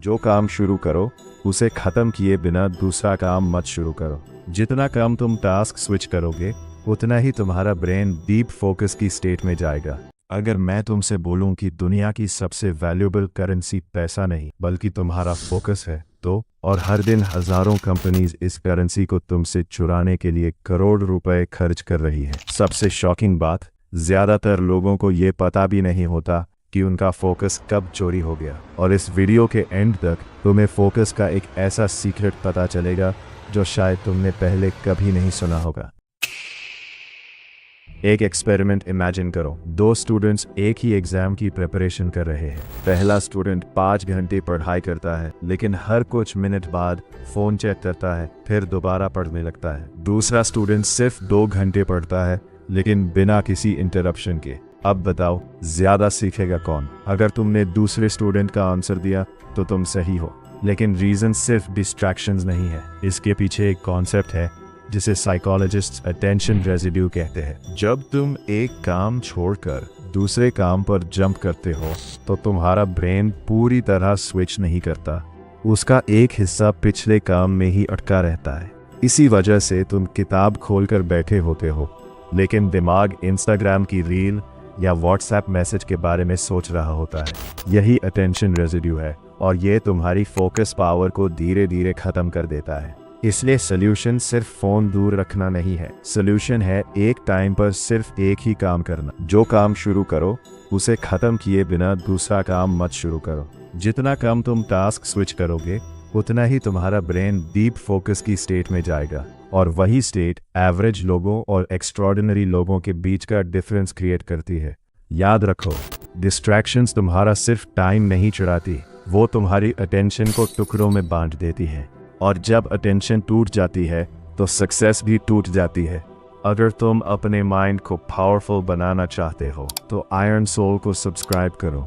जो काम शुरू करो उसे खत्म किए बिना दूसरा काम मत शुरू करो। जितना कम तुम टास्क स्विच करोगे उतना ही तुम्हारा ब्रेन डीप फोकस की स्टेट में जाएगा। अगर मैं तुमसे बोलूं कि दुनिया की सबसे वैल्यूएबल करेंसी पैसा नहीं बल्कि तुम्हारा फोकस है तो, और हर दिन हजारों कंपनीज इस करेंसी को तुमसे चुराने के लिए करोड़ रुपए खर्च कर रही है। सबसे शॉकिंग बात, ज्यादातर लोगों को ये पता भी नहीं होता कि उनका फोकस कब चोरी हो गया। और इस वीडियो के एंड तक तुम्हें फोकस का एक ऐसा सीक्रेट पता चलेगा जो शायद तुमने पहले कभी नहीं सुना होगा। एक एक्सपेरिमेंट इमेजिन करो। 2 स्टूडेंट्स एक ही एग्जाम की प्रिपरेशन कर रहे हैं। पहला स्टूडेंट 5 घंटे पढ़ाई करता है लेकिन हर कुछ मिनट बाद फोन चेक करता है, फिर दोबारा पढ़ने लगता है। दूसरा स्टूडेंट सिर्फ 2 घंटे पढ़ता है लेकिन बिना किसी इंटरप्शन के। अब बताओ ज्यादा सीखेगा कौन? अगर तुमने दूसरे स्टूडेंट का आंसर दिया तो तुम सही हो, लेकिन रीजन सिर्फ डिस्ट्रैक्शंस नहीं है। इसके पीछे एक कॉन्सेप्ट है जिसे साइकोलॉजिस्ट्स अटेंशन रेजिड्यू कहते हैं। जब तुम एक काम छोड़कर दूसरे काम पर जंप करते हो तो तुम्हारा ब्रेन पूरी तरह स्विच नहीं करता, उसका एक हिस्सा पिछले काम में ही अटका रहता है। इसी वजह से तुम किताब खोलकर बैठे होते हो लेकिन दिमाग इंस्टाग्राम की रील या व्हाट्सएप मैसेज के बारे में सोच रहा होता है। यही अटेंशन रेजिड्यू है और ये तुम्हारी फोकस पावर को धीरे धीरे खत्म कर देता है। इसलिए सोल्यूशन सिर्फ फोन दूर रखना नहीं है, सोल्यूशन है एक टाइम पर सिर्फ एक ही काम करना। जो काम शुरू करो उसे खत्म किए बिना दूसरा काम मत शुरू करो। जितना कम तुम टास्क स्विच करोगे उतना ही तुम्हारा ब्रेन डीप फोकस की स्टेट में जाएगा, और वही स्टेट एवरेज लोगों और एक्स्ट्रॉर्डिनरी लोगों के बीच का डिफरेंस क्रिएट करती है। याद रखो, डिस्ट्रैक्शंस तुम्हारा सिर्फ टाइम नहीं चुराती, वो तुम्हारी अटेंशन को टुकड़ों में बांट देती है। और जब अटेंशन टूट जाती है तो सक्सेस भी टूट जाती है। अगर तुम अपने माइंड को पावरफुल बनाना चाहते हो तो आयरन सोल को सब्सक्राइब करो।